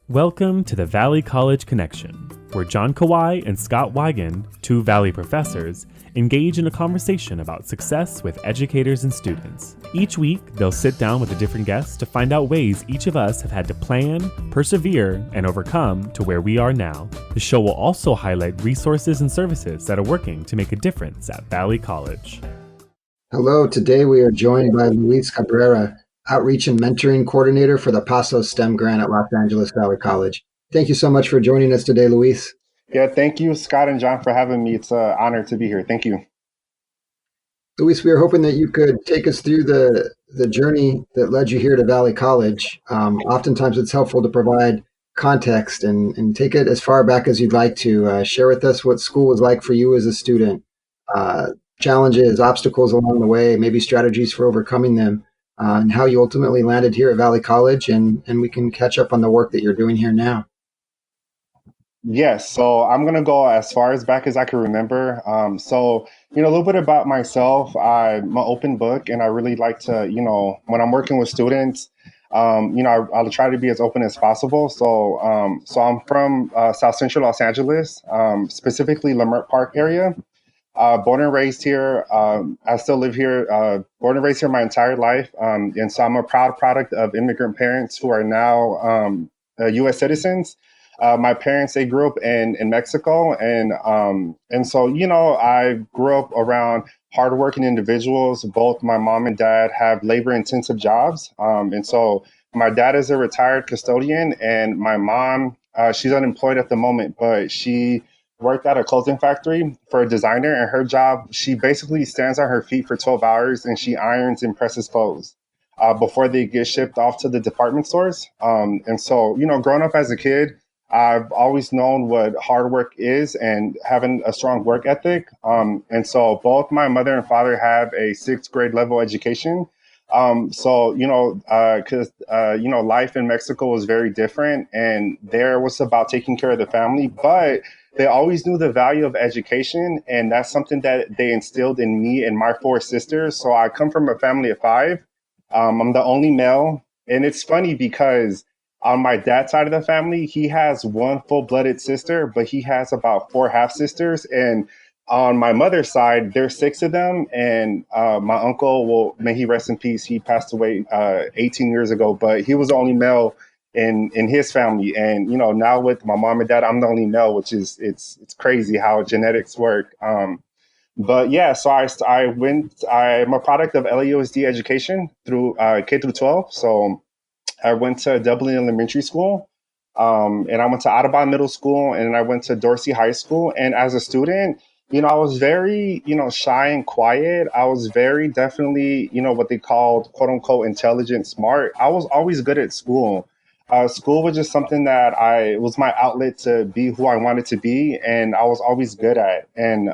Welcome to the Valley College Connection, where John Kawai and Scott Wigan, two Valley professors, engage in a conversation about success with educators and students. Each week, they'll sit down with a different guest to find out ways each of us have had to plan, persevere, and overcome to where we are now. The show will also highlight resources and services that are working to make a difference at Valley College. Hello, today we are joined by Luis Cabrera, Outreach and Mentoring Coordinator for the PASO STEM Grant at Los Angeles Valley College. Thank you so much for joining us today, Luis. Yeah, thank you, Scott and John, for having me. It's an honor to be here. Thank you. Luis, we were hoping that you could take us through the journey that led you here to Valley College. Oftentimes it's helpful to provide context and take it as far back as you'd like to. Share with us what school was like for you as a student, challenges, obstacles along the way, maybe strategies for overcoming them. And how you ultimately landed here at Valley College, and we can catch up on the work that you're doing here now. Yes, so I'm going to go as far as back as I can remember. A little bit about myself. I'm an open book, and I really like to, when I'm working with students, I'll try to be as open as possible. So I'm from South Central Los Angeles, specifically Leimert Park area. Born and raised here. I still live here. Born and raised here my entire life. And so I'm a proud product of immigrant parents who are now U.S. citizens. My parents, they grew up in Mexico. And so, I grew up around hardworking individuals. Both my mom and dad have labor-intensive jobs. And so my dad is a retired custodian, and my mom, she's unemployed at the moment, but she worked at a clothing factory for a designer, and her job, she basically stands on her feet for 12 hours and she irons and presses clothes before they get shipped off to the department stores. And so, growing up as a kid, I've always known what hard work is and having a strong work ethic. And so both my mother and father have a 6th grade level education. Because life in Mexico was very different, and there was about taking care of the family, but they always knew the value of education, and that's something that they instilled in me and my 4 sisters. So I come from a family of 5. I'm the only male, and it's funny because on my dad's side of the family, he has 1 full-blooded sister, but he has about 4 half-sisters, and on my mother's side, there's 6 of them, and my uncle, well, may he rest in peace, he passed away 18 years ago, but he was the only male in his family. And, now with my mom and dad, I'm the only male, which is, it's crazy how genetics work. But yeah, so I'm a product of LAUSD education through K through 12. So I went to Dublin Elementary School, and I went to Audubon Middle School, and I went to Dorsey High School. And as a student, I was very, shy and quiet. I was very definitely, what they called, quote unquote, intelligent, smart. I was always good at school. School was just something that it was my outlet to be who I wanted to be, and I was always good at. And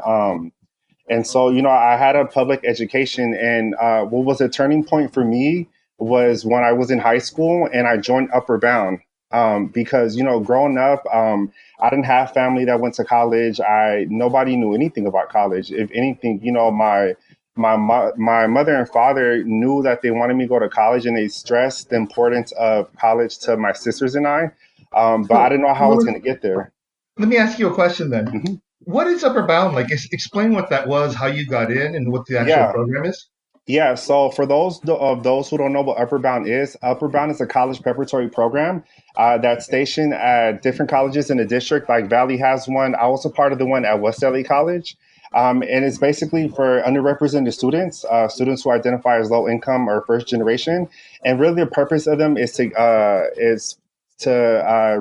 so, I had a public education, and what was a turning point for me was when I was in high school and I joined Upward Bound. Because, growing up, I didn't have family that went to college. Nobody knew anything about college. If anything, my mother and father knew that they wanted me to go to college, and they stressed the importance of college to my sisters and I. But I didn't know how I was going to get there. Let me ask you a question then. Mm-hmm. What is Upper Bound? Explain what that was, how you got in, and what the actual program is. Yeah, so for those who don't know what Upper Bound is a college preparatory program that's stationed at different colleges in the district. Like Valley has one. I was a part of the one at West LA College. And it's basically for underrepresented students, students who identify as low income or first generation. And really the purpose of them is to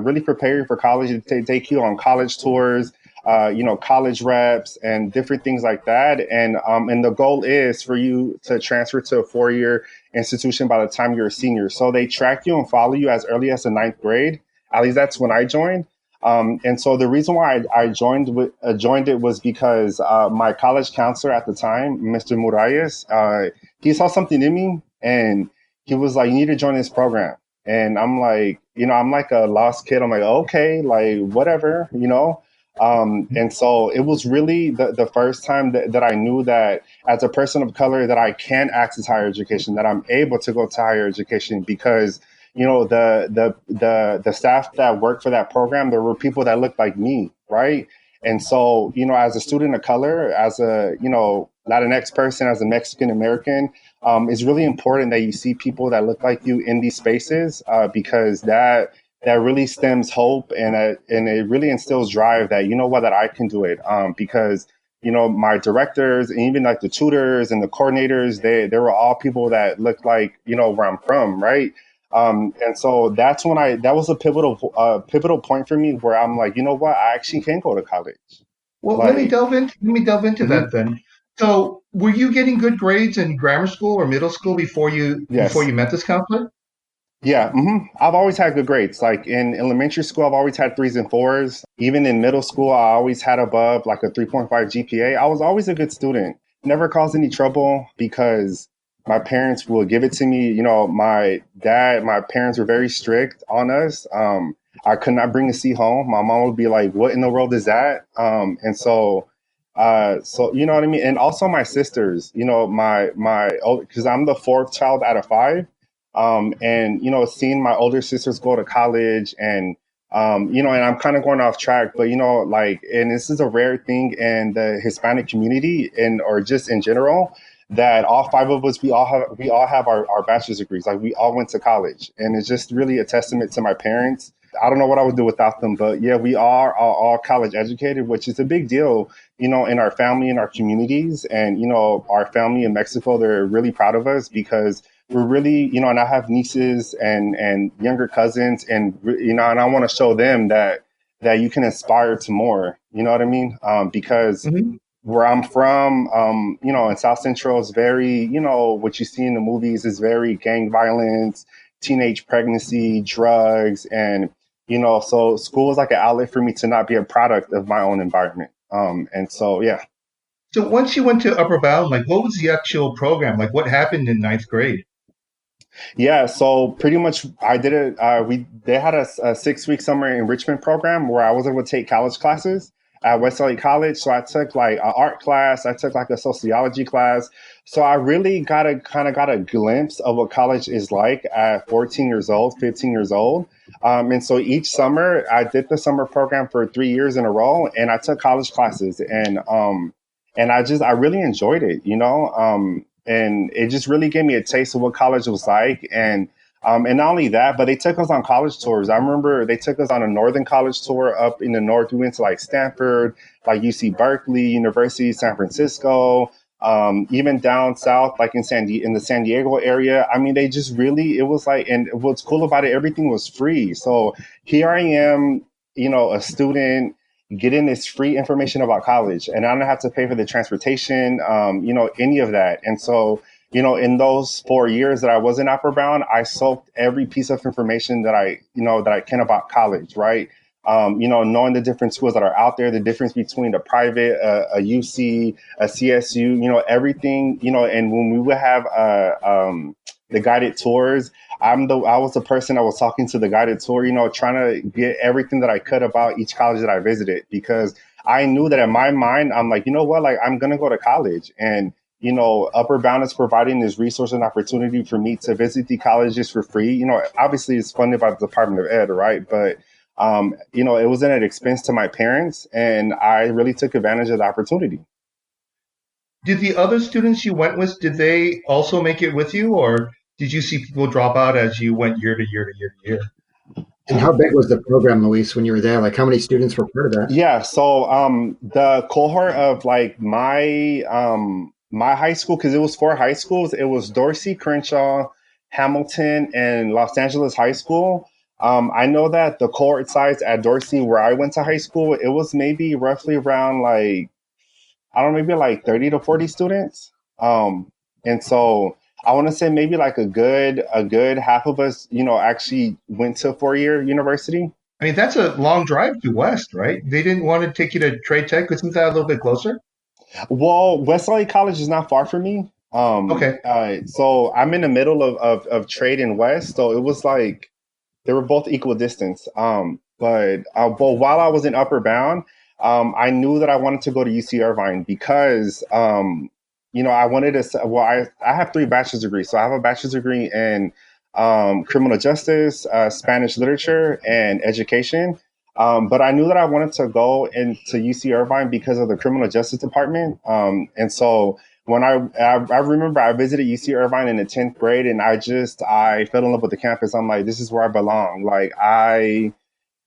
really prepare you for college, to take you on college tours, college reps and different things like that. And the goal is for you to transfer to a 4-year institution by the time you're a senior. So they track you and follow you as early as the 9th grade. At least that's when I joined. And so the reason why I joined it was because my college counselor at the time, Mr. Muralles, he saw something in me, and he was like, "You need to join this program." And I'm like, I'm like a lost kid. I'm like, okay, like whatever, And so it was really the first time that I knew that as a person of color that I can access higher education, that I'm able to go to higher education because the staff that worked for that program, there were people that looked like me, right? And so, as a student of color, as a, Latinx person, as a Mexican American, it's really important that you see people that look like you in these spaces, because that really stems hope, and it really instills drive that, that I can do it. Because, my directors and even like the tutors and the coordinators, they were all people that looked like, where I'm from, right? And so that was a pivotal point for me where I'm like, I actually can go to college. Well, Like, let me delve into mhm, that then. So, were you getting good grades in grammar school or middle school before yes. you met this counselor? Yeah, I've always had good grades. Like in elementary school, I've always had threes and fours. Even in middle school, I always had above like a 3.5 GPA. I was always a good student. Never caused any trouble because my parents will give it to me. My parents were very strict on us. I could not bring a C home. My mom would be like, "What in the world is that?" And so you know what I mean. And also my sisters. Because I'm the fourth child out of five. And seeing my older sisters go to college, and and I'm kind of going off track, but like, and this is a rare thing in the Hispanic community, and or just in general, that all five of us, we all have our bachelor's degrees. Like, we all went to college, and it's just really a testament to my parents. I don't know what I would do without them, but yeah, we are all college educated, which is a big deal, in our family, in our communities, and our family in Mexico, they're really proud of us because we're really, and I have nieces and younger cousins, and and I want to show them that you can aspire to more. You know what I mean? Because Hmm. where I'm from, in South Central, is very, what you see in the movies is very gang violence, teenage pregnancy, drugs, and so school is like an outlet for me to not be a product of my own environment. And so, yeah. So, once you went to Upper Bound, like, what was the actual program? Like, what happened in ninth grade? Yeah, so pretty much I did it. They had a 6 week summer enrichment program where I was able to take college classes at West LA College. So I took like an art class, I took like a sociology class. So I really got a glimpse of what college is like at 14 years old, 15 years old. And so each summer I did the summer program for 3 years in a row, and I took college classes, and I really enjoyed it, and it just really gave me a taste of what college was like. And not only that, but they took us on college tours. I remember they took us on a northern college tour up in the north. We went to like Stanford, like UC Berkeley, University of San Francisco, even down south, like in the San Diego area. I mean, they just really, it was like, and what's cool about it, everything was free. So here I am, a student getting this free information about college, and I don't have to pay for the transportation, any of that. And so, in those 4 years that I was in Upper Bound, I soaked every piece of information that I can about college, right? Knowing the different schools that are out there, the difference between a private, a UC, a CSU, everything, and when we would have the guided tours, I was the person that was talking to the guided tour, trying to get everything that I could about each college that I visited, because I knew that in my mind, I'm like, you know what, like, I'm gonna go to college. And Upper Bound is providing this resource and opportunity for me to visit the colleges for free. Obviously it's funded by the Department of Ed, right? But it wasn't an expense to my parents, and I really took advantage of the opportunity. Did the other students you went with, did they also make it with you, or did you see people drop out as you went year to year to year to year? And how big was the program, Luis, when you were there? Like, how many students were part of that? Yeah, so the cohort of like my high school, because it was four high schools, it was Dorsey, Crenshaw, Hamilton, and Los Angeles High School. I know that the cohort size at Dorsey, where I went to high school, it was maybe roughly around like, I don't know, maybe like 30 to 40 students. And so I want to say maybe like a good half of us, actually went to 4 year university. I mean, that's a long drive to West, right? They didn't want to take you to Trade Tech. Isn't that a little bit closer? Well, West LA College is not far from me. Okay. So I'm in the middle of trade and West. So it was like they were both equal distance. But while I was in Upper Bound, I knew that I wanted to go to UC Irvine because, I wanted to, well, I have three bachelor's degrees. So I have a bachelor's degree in criminal justice, Spanish literature, and education. But I knew that I wanted to go into UC Irvine because of the criminal justice department. And so when I remember I visited UC Irvine in the 10th grade, and I fell in love with the campus. I'm like, this is where I belong.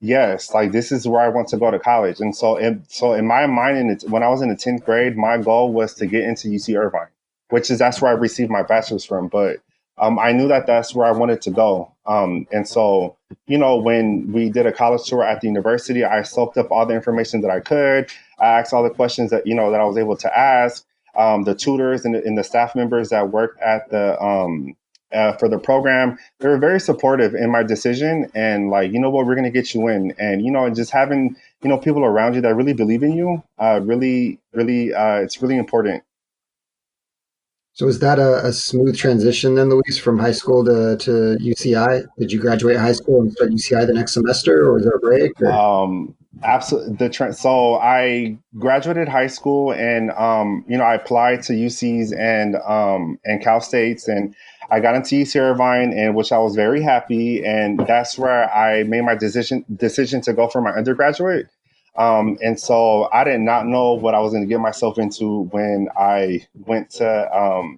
Yes, like this is where I want to go to college. And so in my mind, when I was in the 10th grade, my goal was to get into UC Irvine, that's where I received my bachelor's from. But I knew that that's where I wanted to go. And so, when we did a college tour at the university, I soaked up all the information that I could. I asked all the questions that I was able to ask. The tutors and the staff members that worked at for the program, they were very supportive in my decision, and like, what, we're going to get you in. And just having people around you that really believe in you, really it's really important. So was that a smooth transition then, Luis, from high school to UCI? Did you graduate high school and start UCI the next semester, or was there a break? Absolutely. So I graduated high school, and I applied to UCs and Cal States, and I got into UC Irvine, and which I was very happy, and that's where I made my decision to go for my undergraduate. And so I did not know what I was going to get myself into when I went to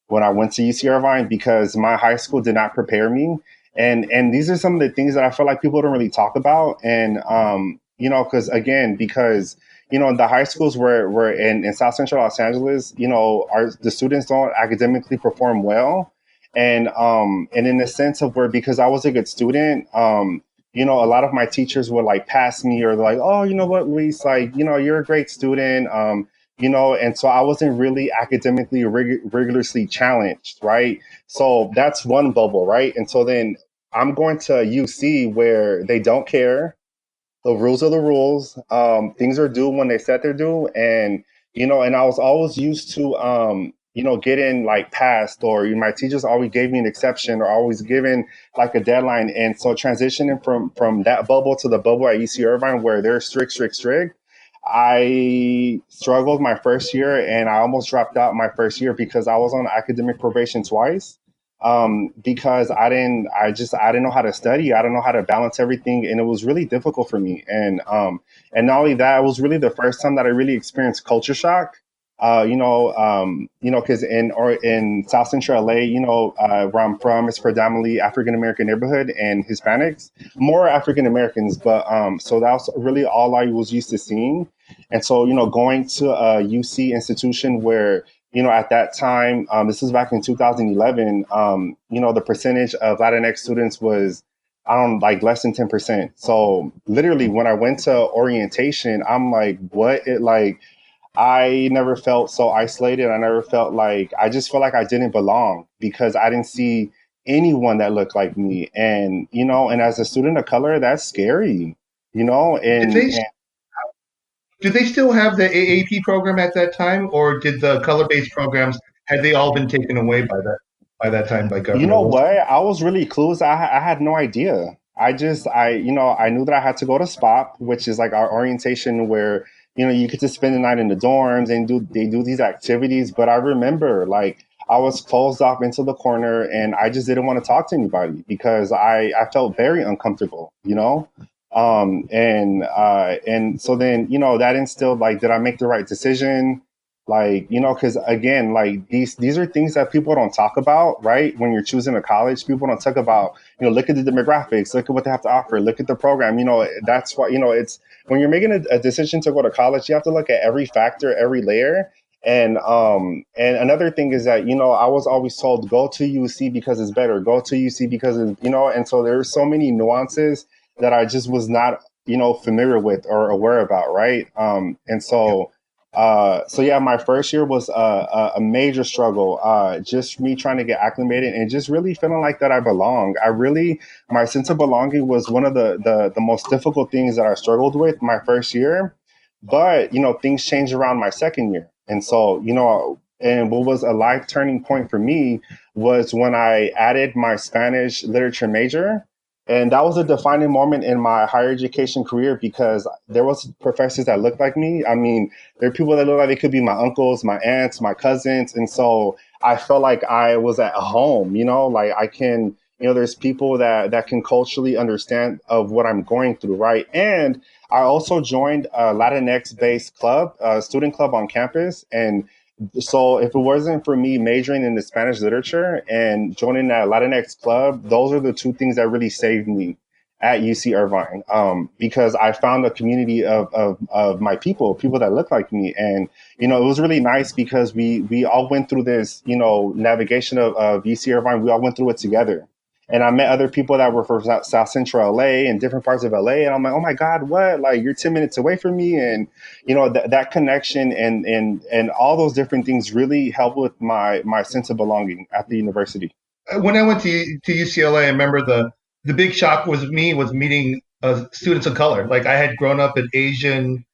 UC Irvine, because my high school did not prepare me. And these are some of the things that I feel like people don't really talk about. And because the high schools were in South Central Los Angeles, the students don't academically perform well. And in the sense of because I was a good student, a lot of my teachers would like pass me, or they're like, oh, you know what, Luis, like, you're a great student. And so I wasn't really academically rigorously challenged, right? So that's one bubble, right? And so then I'm going to UC where they don't care. The rules are the rules. Things are due when they said they're due. And, and I was always used to, getting like passed, or my teachers always gave me an exception, or always given like a deadline. And so transitioning from that bubble to the bubble at UC Irvine where they're strict, I struggled my first year, and I almost dropped out my first year because I was on academic probation twice. Because I didn't know how to study. I don't know how to balance everything. And it was really difficult for me. And not only that, it was really the first time that I really experienced culture shock. Because in South Central LA, where I'm from, it's predominantly African American neighborhood and Hispanics, more African Americans. But so that was really all I was used to seeing. And so, going to a UC institution where, at that time, this was back in 2011, the percentage of Latinx students was, I don't like less than 10%. So literally when I went to orientation, I'm like, I never felt so isolated. I just felt like I didn't belong because I didn't see anyone that looked like me. And, and as a student of color, that's scary, Did they still have the AAP program at that time, or did the color-based programs, had they all been taken away by that time by government? You know what? I was really clueless. I had no idea. I knew that I had to go to SPOP, which is like our orientation where, you get to spend the night in the dorms and they do these activities. But I remember like I was closed off into the corner, and I just didn't want to talk to anybody because I felt very uncomfortable, and so then, that instilled like, did I make the right decision? Like, because again, like these are things that people don't talk about, right? When you're choosing a college, people don't talk about, look at the demographics, look at what they have to offer, look at the program. That's why, it's when you're making a decision to go to college, you have to look at every factor, every layer. And another thing is that, I was always told, go to UC because it's better, go to UC because it's, and so there's so many nuances that I just was not, familiar with or aware about. Right. So yeah, my first year was a major struggle, just me trying to get acclimated and just really feeling like that I belong. My sense of belonging was one of the most difficult things that I struggled with my first year. But, things changed around my second year. And so, and what was a life turning point for me was when I added my Spanish literature major. And that was a defining moment in my higher education career because there was professors that looked like me. I mean, there are people that look like they could be my uncles, my aunts, my cousins. And so I felt like I was at home, like I can, there's people that can culturally understand of what I'm going through, right? And I also joined a Latinx based club, a student club on campus. And so if it wasn't for me majoring in the Spanish literature and joining that Latinx club, those are the two things that really saved me at UC Irvine, because I found a community of my people that look like me. And, it was really nice because we all went through this, navigation of UC Irvine. We all went through it together. And I met other people that were from South Central LA and different parts of LA. And I'm like, oh my God, what? Like, you're 10 minutes away from me. And, that connection and all those different things really helped with my sense of belonging at the university. When I went to UCLA, I remember the big shock was meeting students of color. Like, I had grown up in Asian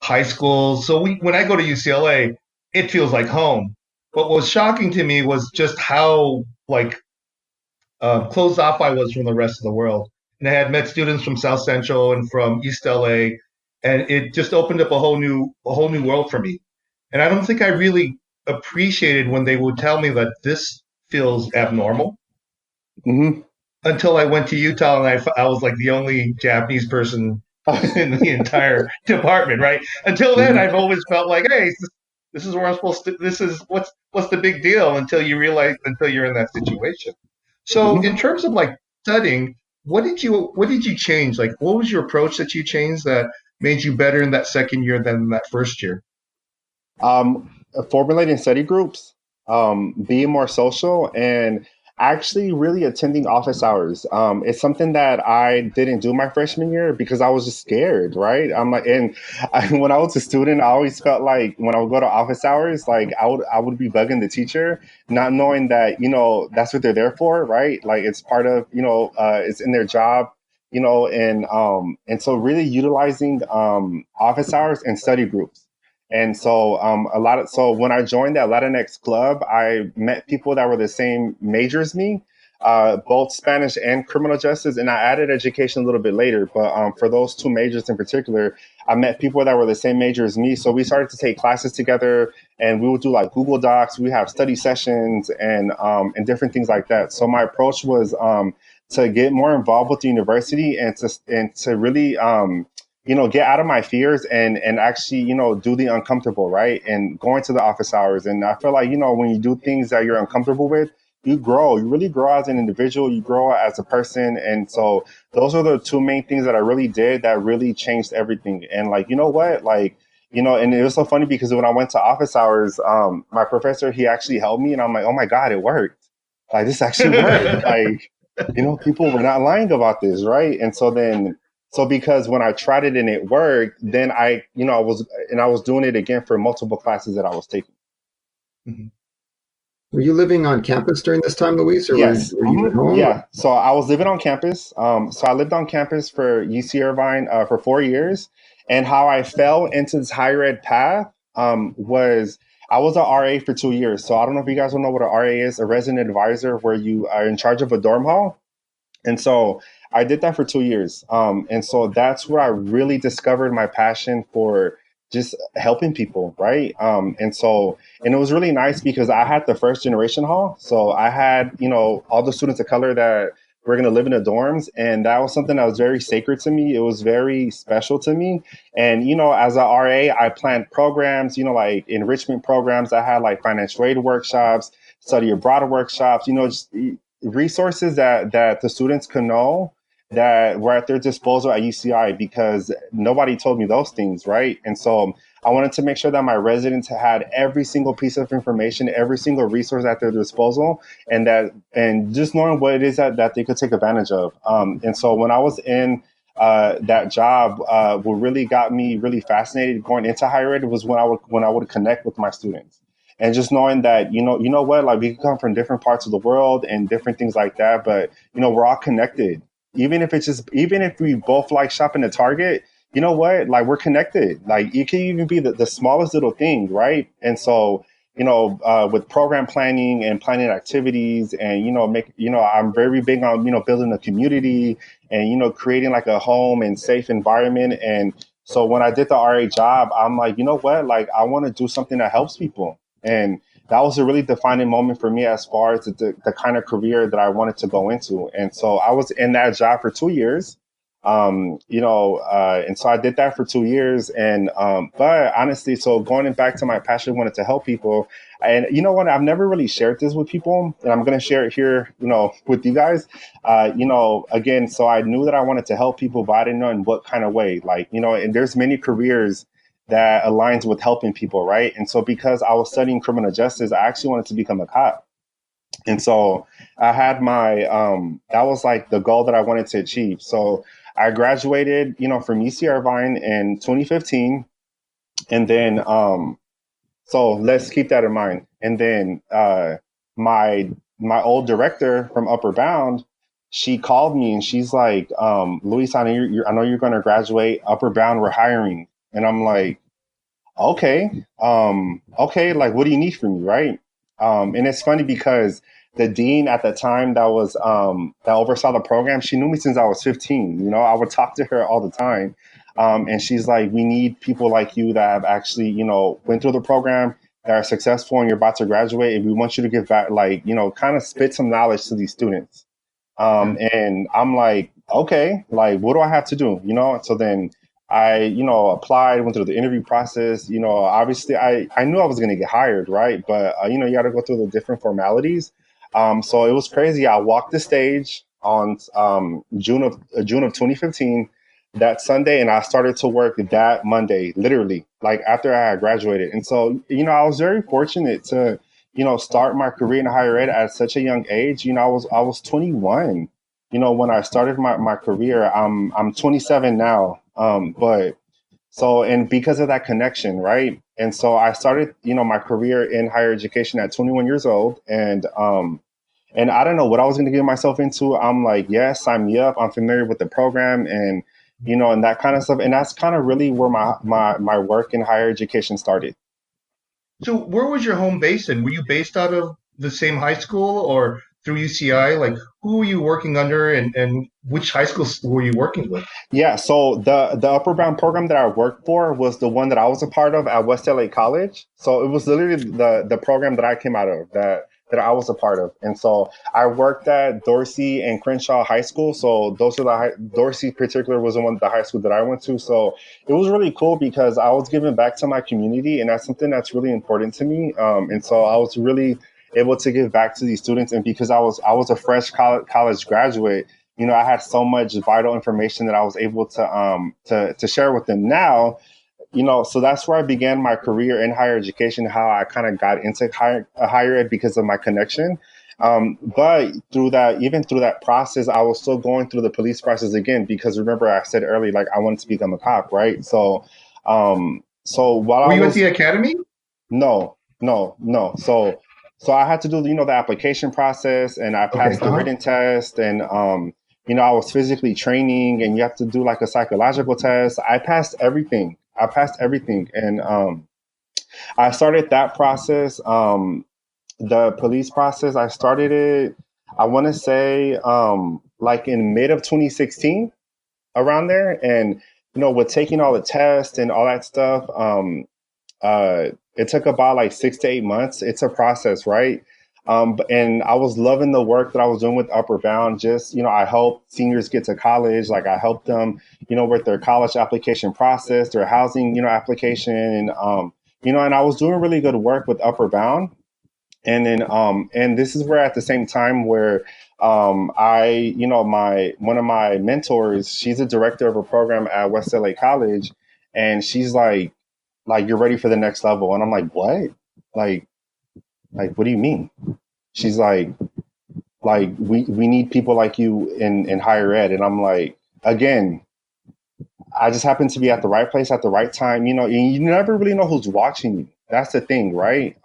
high schools. So when I go to UCLA, it feels like home. But what was shocking to me was just how closed off I was from the rest of the world. And I had met students from South Central and from East LA, and it just opened up a whole new world for me. And I don't think I really appreciated when they would tell me that this feels abnormal. Mm-hmm. Until I went to Utah, and I was like the only Japanese person in the entire department, right? Until then, I've always felt like, hey, this is where I'm supposed to. This is what's the big deal until you're in that situation. So, in terms of studying, what did you change? Like, what was your approach that you changed that made you better in that second year than in that first year? Formulating study groups, being more social, and actually really attending office hours. It's something that I didn't do my freshman year because I was just scared, right? I'm like, and when I was a student, I always felt like when I would go to office hours, like I would be bugging the teacher, not knowing that that's what they're there for, right? Like it's part of it's in their job. And so really utilizing office hours and study groups. And so so when I joined that Latinx club, I met people that were the same major as me, both Spanish and criminal justice. And I added education a little bit later. But for those two majors in particular, I met people that were the same major as me. So we started to take classes together, and we would do like Google Docs. We have study sessions and different things like that. So my approach was to get more involved with the university and to really get out of my fears and actually, do the uncomfortable, right? And going to the office hours. And I feel like, when you do things that you're uncomfortable with, you really grow as an individual, you grow as a person. And so those are the two main things that I really did that really changed everything. And you know what, and it was so funny because when I went to office hours, my professor, he actually helped me and I'm like, oh my God, it worked. Like this actually worked. People were not lying about this. Right. And so because when I tried it and it worked, then I was doing it again for multiple classes that I was taking. Mm-hmm. Were you living on campus during this time, Luis, or yes. were you at home? Yeah. So I was living on campus. So I lived on campus for UC Irvine for 4 years. And how I fell into this higher ed path was I was an RA for 2 years. So I don't know if you guys will know what an RA is, a resident advisor, where you are in charge of a dorm hall. And so I did that for 2 years. And so that's where I really discovered my passion for just helping people, right? And it was really nice because I had the first generation hall. So I had, all the students of color that were going to live in the dorms. And that was something that was very sacred to me. It was very special to me. And, as a RA, I planned programs, like enrichment programs. I had like financial aid workshops, study abroad workshops, just resources that the students could know that were at their disposal at UCI because nobody told me those things, right? And so I wanted to make sure that my residents had every single piece of information, every single resource at their disposal, and just knowing what it is that they could take advantage of. And so when I was in that job, what really got me really fascinated going into higher ed was when I would connect with my students. And just knowing that, you know what, like we can come from different parts of the world and different things like that, but we're all connected. Even if we both like shopping at Target, you know what, like we're connected. Like it can even be the smallest little thing, right? And so, with program planning and planning activities and, I'm very big on, building a community and, creating like a home and safe environment. And so when I did the RA job, I'm like, you know what, like I want to do something that helps people. And that was a really defining moment for me as far as the kind of career that I wanted to go into. And so I was in that job for 2 years. And so I did that for 2 years. And but honestly, so going back to my passion, wanted to help people. And you know what? I've never really shared this with people, and I'm going to share it here, with you guys. Again, so I knew that I wanted to help people, but I didn't know in what kind of way. Like, and there's many careers that aligns with helping people, right? And so because I was studying criminal justice, I actually wanted to become a cop. And so I had that was like the goal that I wanted to achieve. So I graduated, from UC Irvine in 2015. And then, so let's keep that in mind. And then my old director from Upper Bound, she called me and she's like, Luis, I know you're going to graduate. Upper Bound, we're hiring. And I'm like, okay, like, what do you need from me, right? And it's funny because the dean at the time that oversaw the program, she knew me since I was 15. I would talk to her all the time. And she's like, we need people like you that have actually, went through the program, that are successful, and you're about to graduate. And we want you to give back, like, kind of spit some knowledge to these students. And I'm like, okay, like, what do I have to do? So then I, applied, went through the interview process. Obviously I knew I was going to get hired, right? But, you got to go through the different formalities. So it was crazy. I walked the stage on June of 2015, that Sunday, and I started to work that Monday, literally, like after I had graduated. And so, I was very fortunate to, start my career in higher ed at such a young age. I was 21, when I started my career. I'm 27 now. But so, and because of that connection, right? And so I started, my career in higher education at 21 years old. And I don't know what I was going to get myself into. I'm like, yes, sign me up. I'm familiar with the program and, and that kind of stuff. And that's kind of really where my work in higher education started. So where was your home base in? Were you based out of the same high school or through UCI? Like, who were you working under and which high schools were you working with? Yeah, so the Upper Bound program that I worked for was the one that I was a part of at West LA College. So it was literally the program that I came out of, that I was a part of. And so I worked at Dorsey and Crenshaw High School. So those are Dorsey particular was the high school that I went to. So it was really cool because I was giving back to my community, and that's something that's really important to me. And so I was really able to give back to these students. And because I was a fresh college graduate, I had so much vital information that I was able to share with them now. So that's where I began my career in higher education, how I kind of got into higher ed because of my connection. But through that process, I was still going through the police process again, because remember I said earlier, like, I wanted to become a cop, right? So, while Were you at the academy? No. So I had to do, the application process, and I passed the written test, and, I was physically training, and you have to do like a psychological test. I passed everything. And I started that process. The police process, I started it, I want to say, like in mid of 2016, around there. And, with taking all the tests and all that stuff, it took about like 6 to 8 months. It's a process, right? And I was loving the work that I was doing with Upper Bound. Just, I helped seniors get to college. Like, I helped them, with their college application process, their housing, application. And, and I was doing really good work with Upper Bound. And then, and this is where at the same time where, one of my mentors, she's a director of a program at West LA College. And she's like, you're ready for the next level. And I'm like, what? Like, what do you mean? She's like, we need people like you in higher ed. And I'm like, again, I just happen to be at the right place at the right time, and you never really know who's watching you. That's the thing, right?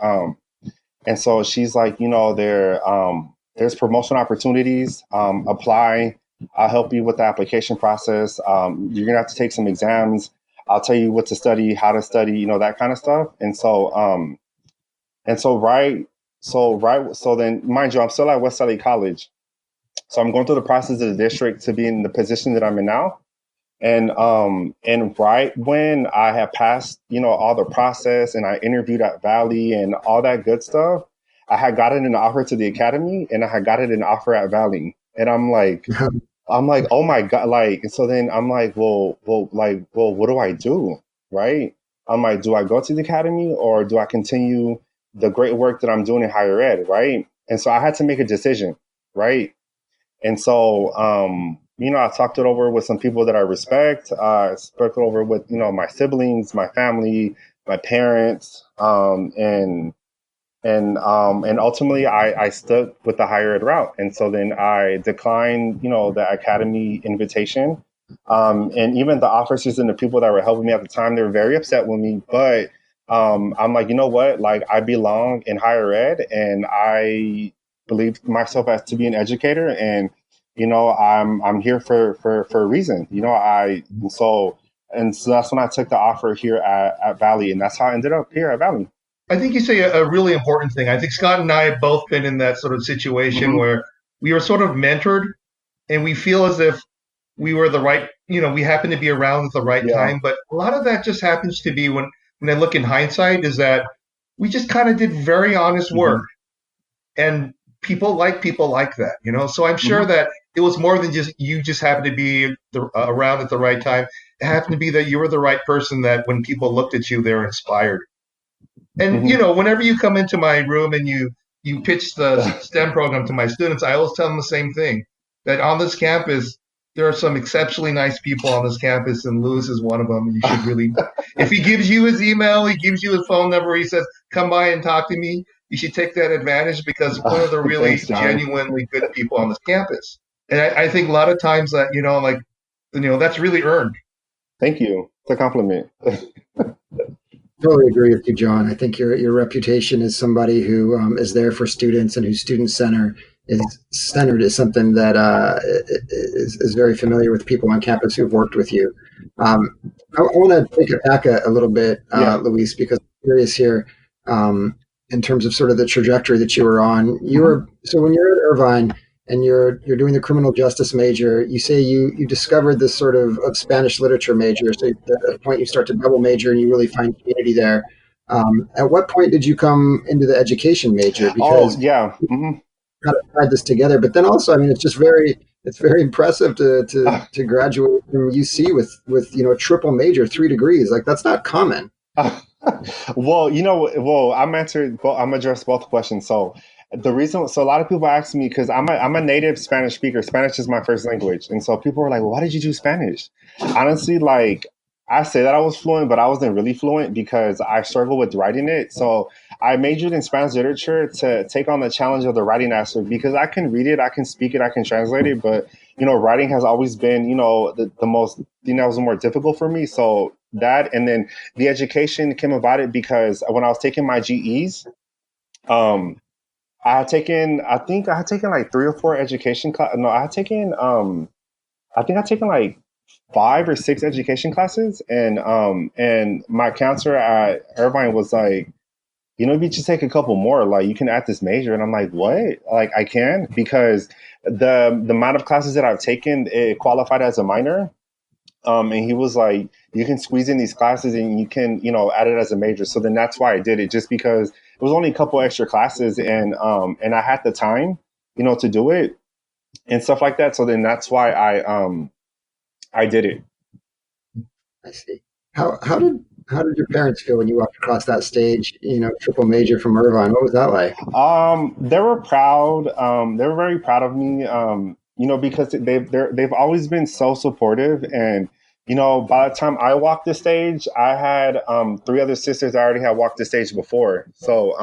And so she's like, there's promotion opportunities, apply. I'll help you with the application process. You're gonna have to take some exams. I'll tell you what to study, how to study, that kind of stuff. And so, so then, mind you, I'm still at West LA College. So I'm going through the process of the district to be in the position that I'm in now. And right when I had passed, all the process and I interviewed at Valley and all that good stuff, I had gotten an offer to the academy and I had gotten an offer at Valley. And I'm like, oh my God, like, and so then I'm like, well, what do I do? Right? I'm like, do I go to the academy or do I continue the great work that I'm doing in higher ed? Right. And so I had to make a decision. Right. And so, I talked it over with some people that I respect. I spoke it over with, my siblings, my family, my parents, and ultimately I stuck with the higher ed route. And so then I declined, the academy invitation. And even the officers and the people that were helping me at the time, they were very upset with me. But I'm like, you know what? Like, I belong in higher ed and I believe myself as to be an educator. And, I'm here for a reason, and so that's when I took the offer here at Valley. And that's how I ended up here at Valley. I think you say a really important thing. I think Scott and I have both been in that sort of situation where we were sort of mentored and we feel as if we were the right, we happen to be around at the right time. But a lot of that just happens to be when I look in hindsight is that we just kind of did very honest work. And people like that, So I'm sure that it was more than just you just happened to be around at the right time. It happened to be that you were the right person that when people looked at you, they were inspired. And, whenever you come into my room and you pitch the STEM program to my students, I always tell them the same thing, that on this campus, there are some exceptionally nice people on this campus, and Lewis is one of them. And you should really, if he gives you his email, he gives you his phone number, he says, come by and talk to me, you should take that advantage because one of the really genuinely good people on this campus. And I think a lot of times that, that's really earned. Thank you. It's a compliment. Totally agree with you, John. I think your reputation as somebody who is there for students and whose student centered is something that is very familiar with people on campus who've worked with you. I want to take it back a little bit, Luis, because I'm curious here in terms of sort of the trajectory that you were on. So when you're at Irvine and you're doing the criminal justice major, you say you discovered this sort of Spanish literature major. So at a point you start to double major and you really find community there. At what point did you come into the education major? Because kind of tied this together. But then also, I mean, it's very impressive to graduate from UC with a triple major, 3 degrees. Like, that's not common. Well, I'm address both questions. So a lot of people ask me, because I'm a native Spanish speaker. Spanish is my first language. And so people are like, well, why did you do Spanish? Honestly, like, I say that I was fluent, but I wasn't really fluent because I struggled with writing it. So I majored in Spanish literature to take on the challenge of the writing aspect, because I can read it, I can speak it, I can translate it. But, writing has always been, the most, that was more difficult for me. So that, and then the education came about it because when I was taking my GEs, I had taken like 3 or 4 education classes. No, I think I'd taken like 5 or 6 education classes, and my counselor at Irvine was like, you should take a couple more. Like, you can add this major. And I'm like, what? Like, I can, because the amount of classes that I've taken, it qualified as a minor. And he was like, you can squeeze in these classes and you can, add it as a major. So then that's why I did it, just because it was only a couple extra classes, and I had the time, to do it and stuff like that. So then that's why I did it. I see. How did your parents feel when you walked across that stage, triple major from Irvine? What was that like? They were proud. They were very proud of me, because they've always been so supportive. And, by the time I walked the stage, I had 3 other sisters that already had walked the stage before. So,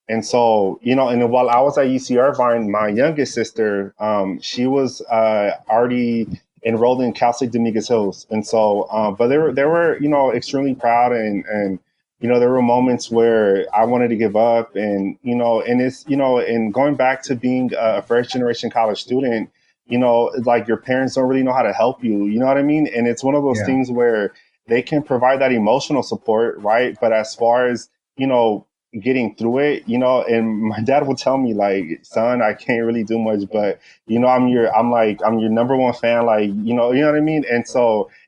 and while I was at UC Irvine, my youngest sister, she was already enrolled in Cal State Dominguez Hills. And so, but they were, extremely proud, and there were moments where I wanted to give up, and, and it's, and going back to being a first generation college student, like, your parents don't really know how to help you, you know what I mean? And it's one of those things where they can provide that emotional support, right? But as far as, getting through it, and my dad would tell me like, son, I can't really do much, but I'm your number one fan, like, you know what I mean? And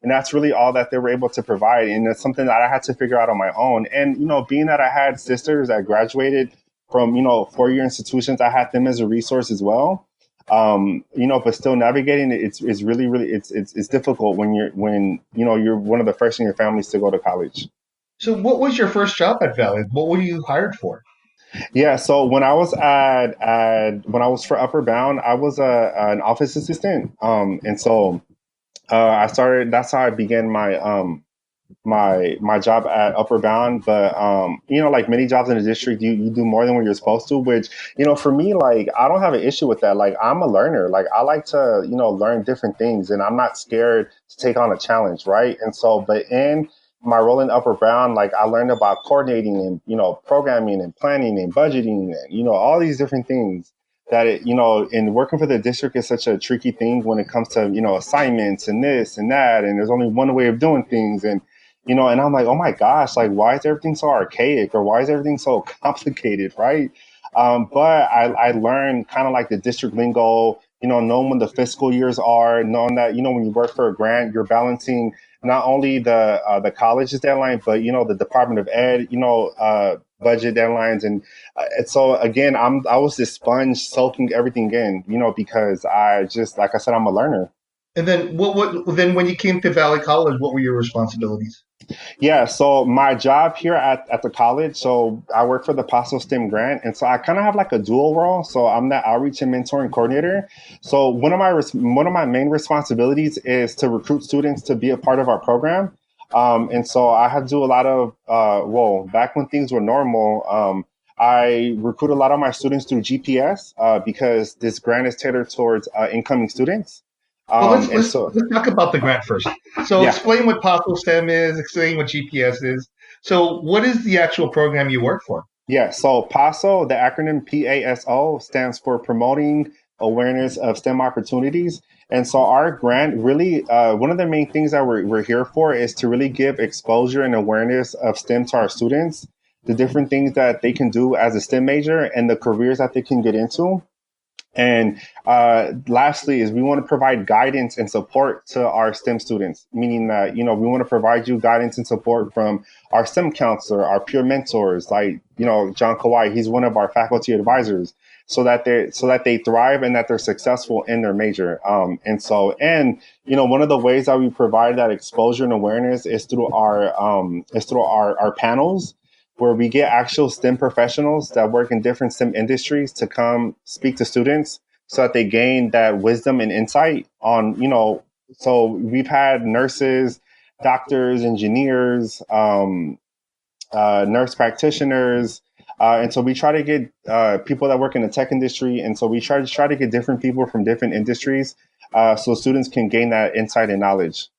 that's really all that they were able to provide. And it's something that I had to figure out on my own. And, being that I had sisters that graduated from, 4-year institutions, I had them as a resource as well. But still navigating it, it's really, really, it's difficult when you're one of the first in your families to go to college. So what was your first job at Valley? What were you hired for? Yeah, so when I was when I was for Upper Bound, I was an office assistant. And so I started. That's how I began my job at Upper Bound. But like many jobs in the district, you do more than what you're supposed to. Which for me, like I don't have an issue with that. Like I'm a learner. Like I like to learn different things, and I'm not scared to take on a challenge, right? And so, but in my role in Upper Bound, like I learned about coordinating and programming and planning and budgeting and all these different things that in working for the district is such a tricky thing when it comes to assignments and this and that, and there's only one way of doing things. And and I'm like, oh my gosh, like why is everything so archaic, or why is everything so complicated, right? But I learned kind of like the district lingo, knowing when the fiscal years are, knowing that when you work for a grant, you're balancing not only the college's deadline, but the Department of Ed, budget deadlines, and so again, I was this sponge soaking everything in, because I just, like I said, I'm a learner. And then then when you came to Valley College, what were your responsibilities? Yeah, so my job here at the college, so I work for the Paso STEM grant, and so I kind of have like a dual role. So I'm the outreach and mentoring coordinator. So one of my main responsibilities is to recruit students to be a part of our program. And so I had to do a lot of back when things were normal. I recruit a lot of my students through GPS because this grant is tailored towards incoming students. Well, let's talk about the grant first. So Yeah. Explain what Possible STEM is, explain what GPS is. So what is the actual program you work for? Yeah, so PASO, the acronym PASO, stands for Promoting Awareness of STEM Opportunities. And so our grant really, one of the main things that we're here for is to really give exposure and awareness of STEM to our students, the different things that they can do as a STEM major and the careers that they can get into. And lastly is we want to provide guidance and support to our STEM students, meaning that, we want to provide you guidance and support from our STEM counselor, our peer mentors, like, John Kawai, he's one of our faculty advisors, so that they thrive and that they're successful in their major. And one of the ways that we provide that exposure and awareness is through our panels, where we get actual STEM professionals that work in different STEM industries to come speak to students so that they gain that wisdom and insight on, so we've had nurses, doctors, engineers, nurse practitioners. And so we try to get people that work in the tech industry. And so we try to get different people from different industries so students can gain that insight and knowledge.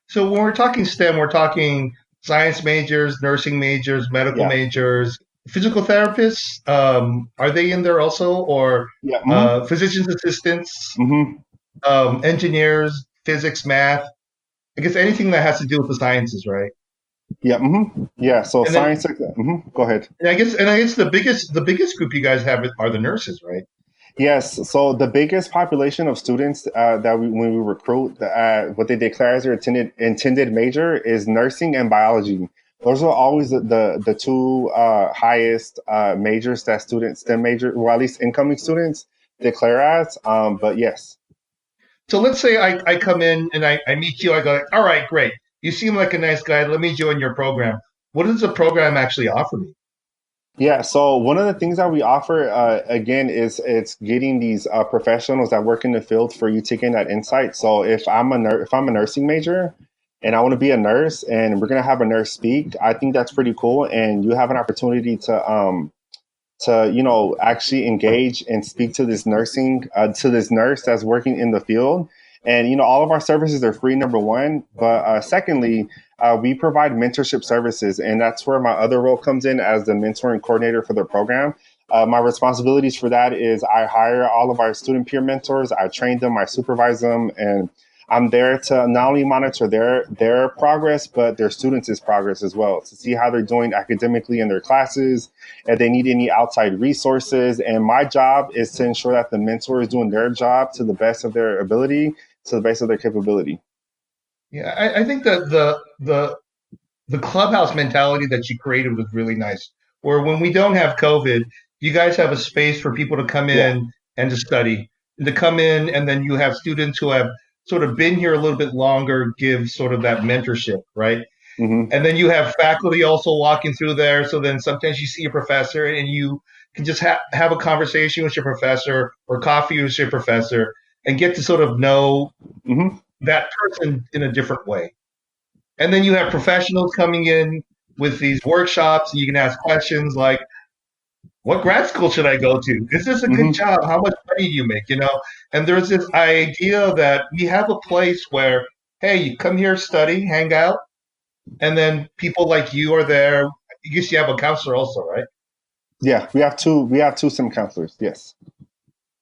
So when we're talking STEM, we're talking science majors, nursing majors, medical majors, physical therapists. Are they in there also? Or physician's assistants, engineers, physics, math? I guess anything that has to do with the sciences, right? Yeah. Yeah. So science. Go ahead. And I guess the biggest group you guys have are the nurses, right? Yes. So the biggest population of students when we recruit, what they declare as their intended major is nursing and biology. Those are always the two highest majors that STEM major, or at least incoming students, declare as. But yes. So let's say I come in and I meet you. I go, all right, great. You seem like a nice guy. Let me join your program. What does the program actually offer me? Yeah, so one of the things that we offer, again, is it's getting these professionals that work in the field for you to gain that insight. So if I'm a nursing major and I want to be a nurse and we're going to have a nurse speak, I think that's pretty cool. And you have an opportunity to actually engage and speak to this nurse that's working in the field. And, all of our services are free, number one. But secondly, we provide mentorship services. And that's where my other role comes in as the mentoring coordinator for the program. My responsibilities for that is I hire all of our student peer mentors. I train them, I supervise them, and I'm there to not only monitor their progress, but their students' progress as well, to see how they're doing academically in their classes, if they need any outside resources. And my job is to ensure that the mentor is doing their job to the best of their ability, to the best of their capability. Yeah, I think that the Clubhouse mentality that you created was really nice. Where when we don't have COVID, you guys have a space for people to come Yeah. in and to study, and to come in, and then you have students who have sort of been here a little bit longer give sort of that mentorship, right? Mm-hmm. And then you have faculty also walking through there. So then sometimes you see a professor and you can just have a conversation with your professor or coffee with your professor and get to sort of know Mm-hmm. that person in a different way. And then you have professionals coming in with these workshops, and you can ask questions like, what grad school should I go to? Is this a good Mm-hmm. job? How much money do you make? And there's this idea that we have a place where, hey, you come here, study, hang out, and then people like you are there. You guess you have a counselor also, right? Yeah, we have two sim counselors. Yes.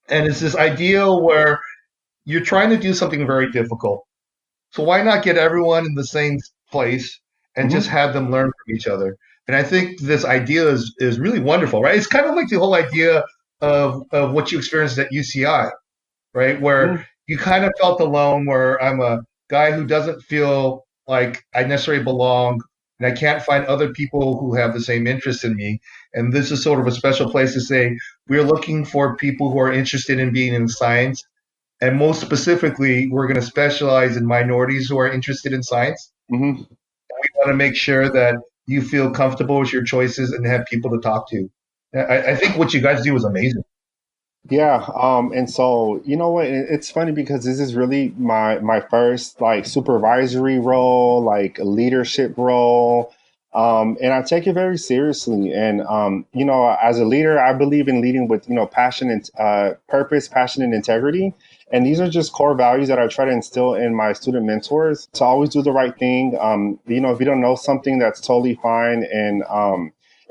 And it's this idea where you're trying to do something very difficult. So why not get everyone in the same place and just Mm-hmm. have them learn from each other? And I think this idea is really wonderful, right? It's kind of like the whole idea of what you experienced at UCI, right? Where Mm-hmm. you kind of felt alone, where I'm a guy who doesn't feel like I necessarily belong, and I can't find other people who have the same interest in me. And this is sort of a special place to say, we're looking for people who are interested in being in science. And most specifically, we're going to specialize in minorities who are interested in science. Mm-hmm. We want to make sure that you feel comfortable with your choices and have people to talk to. I think what you guys do is amazing. Yeah, and so you know what? It's funny because this is really my first like supervisory role, like leadership role, and I take it very seriously. And you know, as a leader, I believe in leading with passion and purpose, passion and integrity. And these are just core values that I try to instill in my student mentors to always do the right thing. You know, if you don't know something, that's totally fine.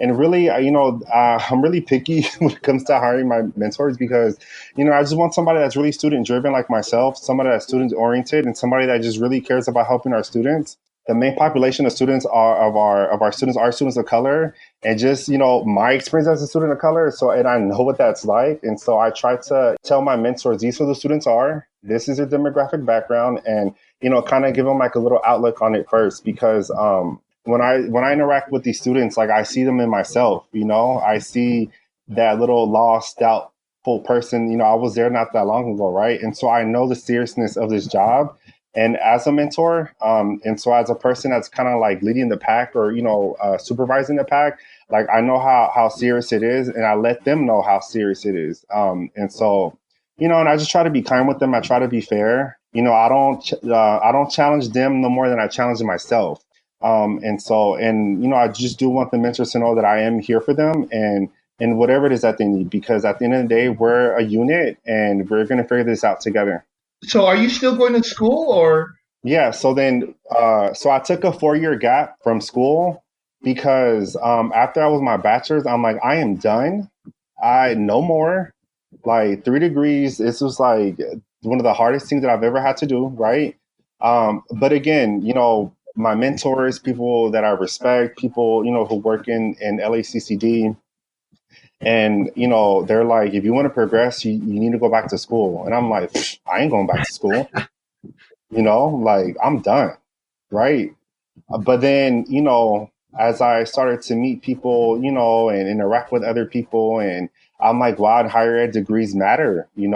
And really, I'm really picky when it comes to hiring my mentors because, I just want somebody that's really student driven like myself, somebody that's student oriented, and somebody that just really cares about helping our students. The main population of students of our students are students of color, and just my experience as a student of color. So, and I know what that's like, and so I try to tell my mentors these are the students are. This is their demographic background, and kind of give them like a little outlook on it first because when I interact with these students, like I see them in myself, I see that little lost, doubtful person. I was there not that long ago, right? And so I know the seriousness of this job. And as a mentor, and so as a person that's kind of like leading the pack or supervising the pack, like I know how serious it is, and I let them know how serious it is. And so, and I just try to be kind with them. I try to be fair. I don't challenge them no more than I challenge myself. And I just do want the mentors to know that I am here for them and whatever it is that they need, because at the end of the day, we're a unit and we're going to figure this out together. So are you still going to school or? Yeah. So I took a 4-year gap from school because after I was my bachelor's, I'm like, I am done. I no more. Like 3 degrees. This was like one of the hardest things that I've ever had to do. Right. But again, my mentors, people that I respect, people, who work in LACCD. And, they're like, if you want to progress, you need to go back to school. And I'm like, I ain't going back to school. Like I'm done. Right. But then, as I started to meet people, and interact with other people, and I'm like, wow, higher ed degrees matter, in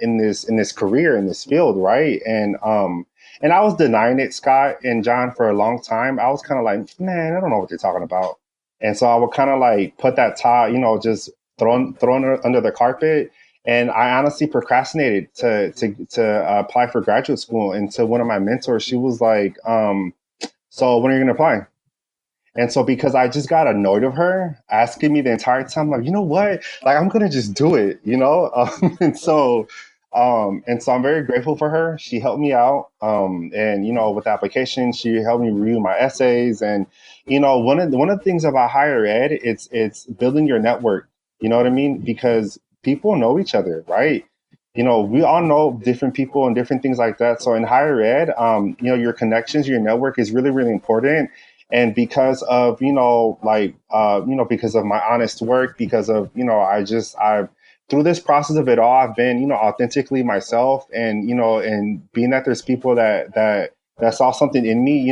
this career, in this field, right? And I was denying it, Scott and John, for a long time. I was kind of like, man, I don't know what they're talking about. And so I would kind of like put that tie, just thrown it under the carpet. And I honestly procrastinated to apply for graduate school. And to one of my mentors, she was like, so when are you going to apply? And so because I just got annoyed of her asking me the entire time, like, you know what? Like, I'm going to just do it, and so I'm very grateful for her. She helped me out. And, with the application, she helped me review my essays. And, one of the things about higher ed, it's building your network. You know what I mean? Because people know each other, right? we all know different people and different things like that. So in higher ed, your connections, your network is really, really important. And because of, because of my honest work, because of, I've, through this process of it all, I've been, authentically myself, and being that there's people that saw something in me,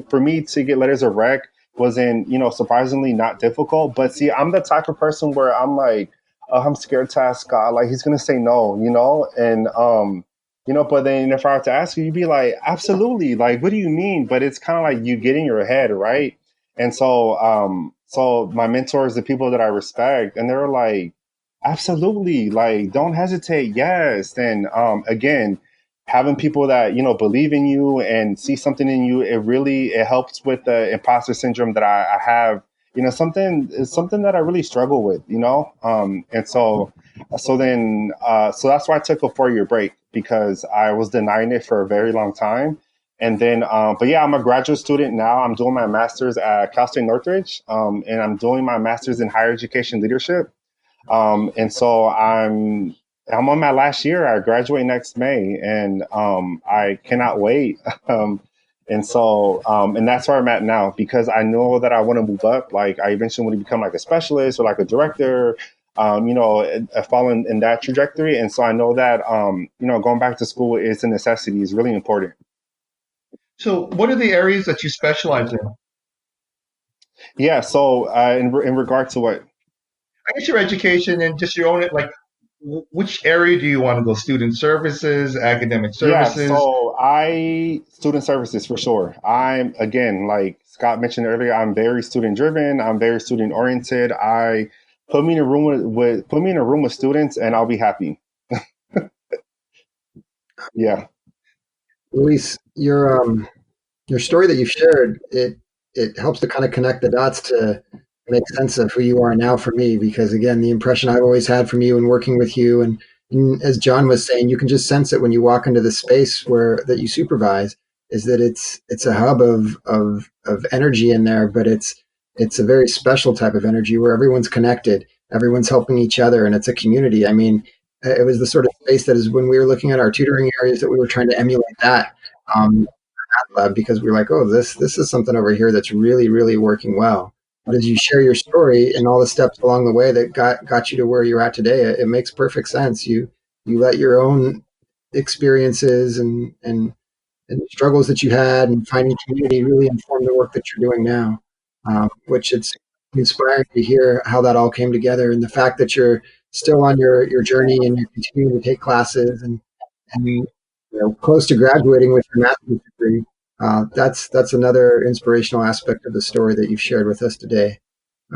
for me to get letters of rec wasn't, surprisingly not difficult. But see, I'm the type of person where I'm like, oh, I'm scared to ask God, like he's gonna say no, and but then if I were to ask you, you'd be like, absolutely, like what do you mean? But it's kind of like you get in your head, right? And so my mentors, the people that I respect, and they're like, absolutely, like don't hesitate, yes. And again, having people that believe in you and see something in you, it helps with the imposter syndrome that I have. Something is something that I really struggle with, and so that's why I took a 4-year break, because I was denying it for a very long time. And then, but yeah, I'm a graduate student now. I'm doing my master's at Cal State Northridge, and I'm doing my master's in higher education leadership. And so I'm on my last year. I graduate next May, and I cannot wait. And that's where I'm at now, because I know that I want to move up. Like I eventually want to become like a specialist or like a director, following in that trajectory. And so I know that, going back to school is a necessity, is really important. So what are the areas that you specialize in? Yeah. So in regard to what? I guess your education and just your own, like, which area do you want to go? Student services, academic Yeah, services? so student services for sure. I'm, again, like Scott mentioned earlier, I'm very student driven. I'm very student oriented. I put me in a room put me in a room with students and I'll be happy. Yeah. Luis, your story that you've shared, it helps to kind of connect the dots to make sense of who you are now for me, because again, the impression I've always had from you and working with you, and as John was saying, you can just sense it when you walk into the space where that you supervise, is that it's a hub of energy in there, but it's a very special type of energy where everyone's connected, everyone's helping each other, and it's a community. I mean, it was the sort of space that is, when we were looking at our tutoring areas, that we were trying to emulate that. Um, Lab, because we were like, oh, this is something over here that's really, really working well. But as you share your story and all the steps along the way that got you to where you're at today, it makes perfect sense. You let your own experiences and struggles that you had and finding community really inform the work that you're doing now, which it's inspiring to hear how that all came together, and the fact that you're still on your journey and you're continuing to take classes and close to graduating with your master's degree. That's another inspirational aspect of the story that you've shared with us today.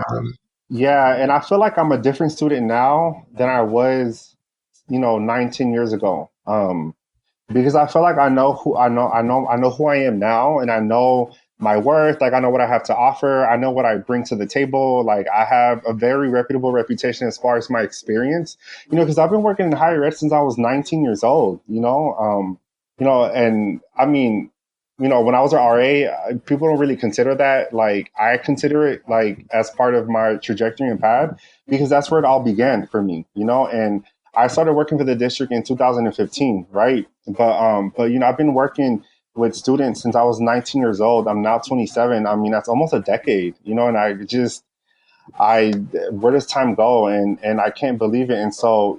Um, Yeah, and I feel like I'm a different student now than I was, 19 years ago. Because I feel like I know who I am now, and I know my worth. Like I know what I have to offer. I know what I bring to the table. Like I have a very reputable reputation as far as my experience. Because I've been working in higher ed since I was 19 years old. And I mean, when I was an RA, people don't really consider that. Like I consider it like as part of my trajectory and path, because that's where it all began for me. And I started working for the district in 2015, right? But I've been working with students since I was 19 years old. I'm now 27. I mean, that's almost a decade, and where does time go? And I can't believe it. And so,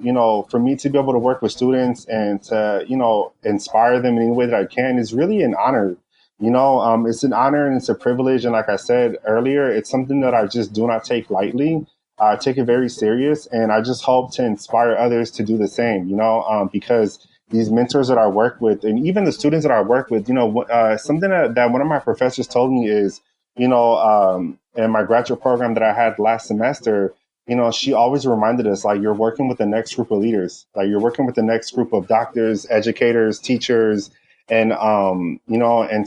for me to be able to work with students and to, inspire them in any way that I can is really an honor. It's an honor and it's a privilege. And like I said earlier, it's something that I just do not take lightly. I take it very serious, and I just hope to inspire others to do the same, because these mentors that I work with, and even the students that I work with, something that one of my professors told me is, in my graduate program that I had last semester, she always reminded us, like, you're working with the next group of leaders, like you're working with the next group of doctors, educators, teachers, and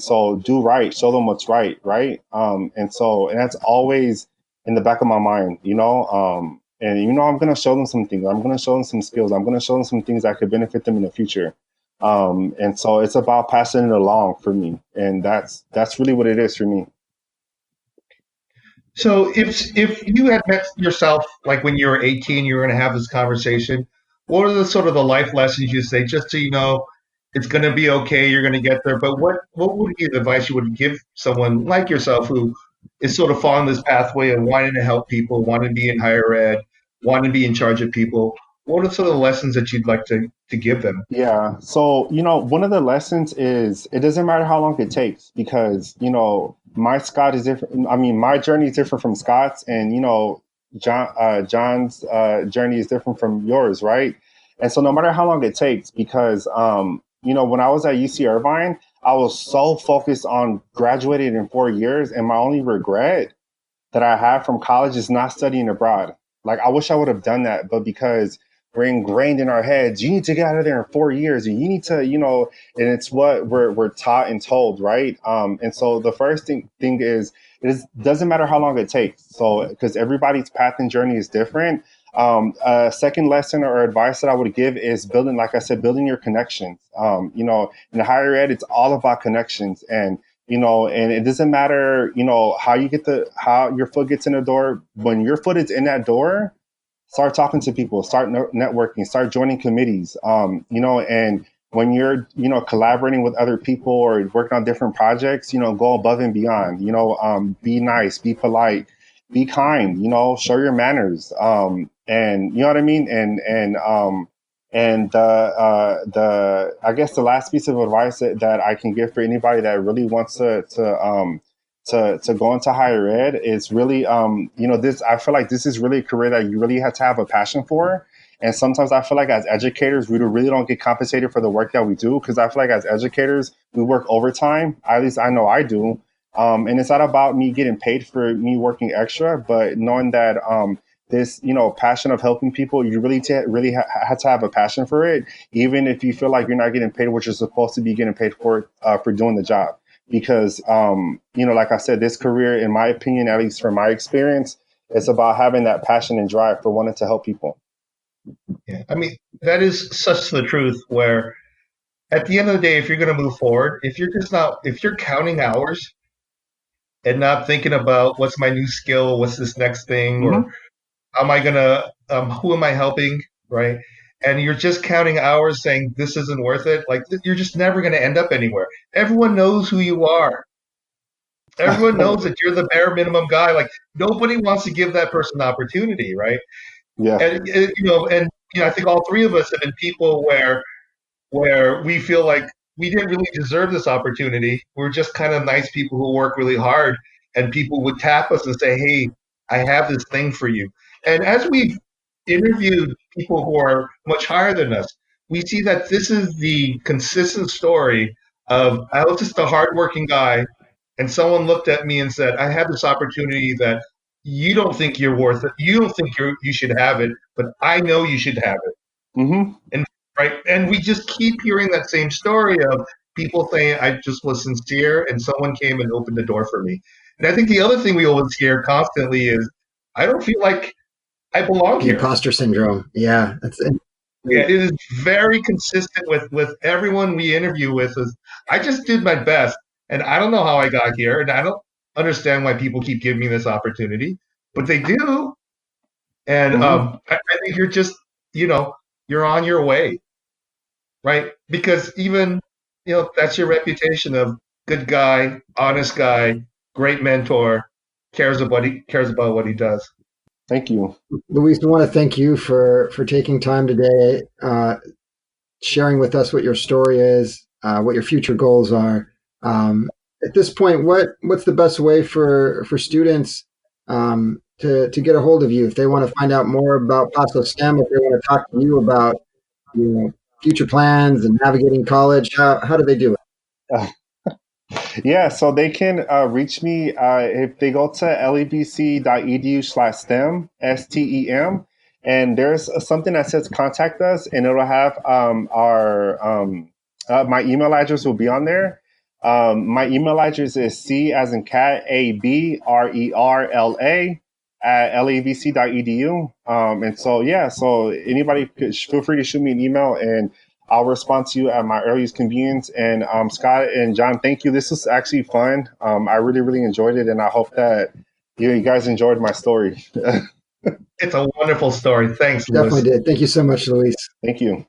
so do right, show them what's right, right? And that's always in the back of my mind, and I'm going to show them some things. I'm going to show them some skills. I'm going to show them some things that could benefit them in the future. And so it's about passing it along for me, and that's really what it is for me. So if you had met yourself like when you were 18, you were going to have this conversation, what are the sort of the life lessons you say, just so you know it's going to be okay, you're going to get there? But what would be the advice you would give someone like yourself who is sort of following this pathway of wanting to help people, wanting to be in higher ed, wanting to be in charge of people? What are sort of the lessons that you'd like to give them? Yeah. So, one of the lessons is it doesn't matter how long it takes because, my Scott is different. I mean, my journey is different from Scott's, and, John's journey is different from yours, right? And so no matter how long it takes, because, when I was at UC Irvine, I was so focused on graduating in 4 years. And my only regret that I have from college is not studying abroad. Like, I wish I would have done that, but because we're ingrained in our heads, you need to get out of there in 4 years, and you need to, and it's what we're taught and told, right? And so the first thing is, doesn't matter how long it takes. So, because everybody's path and journey is different. A second lesson or advice that I would give is building, like I said, building your connections. In higher ed, it's all about connections, and and it doesn't matter, how your foot gets in the door. When your foot is in that door, start talking to people, start networking, start joining committees, and when you're, collaborating with other people or working on different projects, go above and beyond, be nice, be polite, be kind, show your manners, and you know what I mean? And I guess the last piece of advice that I can give for anybody that really wants to go into higher ed is really, this, I feel like this is really a career that you really have to have a passion for. And sometimes I feel like as educators, we really don't get compensated for the work that we do. Because I feel like as educators, we work overtime. At least I know I do. And it's not about me getting paid for me working extra, but knowing that this, passion of helping people, you really have to have a passion for it, even if you feel like you're not getting paid what you're supposed to be getting paid for doing the job. Because, like I said, this career, in my opinion, at least from my experience, it's about having that passion and drive for wanting to help people. Yeah, I mean, that is such the truth, where at the end of the day, if you're going to move forward, if you're counting hours and not thinking about what's my new skill, what's this next thing, Mm-hmm. or am I going to, who am I helping, right? And you're just counting hours saying this isn't worth it, like you're just never going to end up anywhere. Everyone knows who you are. Everyone knows that you're the bare minimum guy. Like, nobody wants to give that person the opportunity, right? Yeah. And I think all three of us have been people where we feel like we didn't really deserve this opportunity. We're just kind of nice people who work really hard, and people would tap us and say, "Hey, I have this thing for you." And as we've interviewed people who are much higher than us, we see that this is the consistent story of, I was just a hardworking guy, and someone looked at me and said, "I have this opportunity that you don't think you're worth it. You don't think you should have it, but I know you should have it." Mm-hmm. And right, and we just keep hearing that same story of people saying, "I just was sincere, and someone came and opened the door for me." And I think the other thing we always hear constantly is, "I don't feel like I belong The here." imposter syndrome. Yeah, that's it. Yeah, it is very consistent with everyone we interview with. Is, I just did my best, and I don't know how I got here, and I don't understand why people keep giving me this opportunity, but they do. And Mm-hmm. I think you're just, you're on your way, right? Because even, that's your reputation of good guy, honest guy, great mentor, cares about what he does. Thank you. Luis, we want to thank you for taking time today, sharing with us what your story is, what your future goals are. At this point, what's the best way for students to get a hold of you if they want to find out more about Paso STEM, if they want to talk to you about future plans and navigating college? How do they do it? Yeah, so they can reach me if they go to lavc.edu/STEM, STEM, and there's something that says contact us, and it'll have my email address will be on there. My email address is C as in cat, ABRERLA at lavc.edu. And so, yeah, so anybody could feel free to shoot me an email, and I'll respond to you at my earliest convenience. And Scott and John, thank you. This was actually fun. I really, really enjoyed it, and I hope that you guys enjoyed my story. It's a wonderful story. Thanks, Louis. Definitely did. Thank you so much, Luis. Thank you.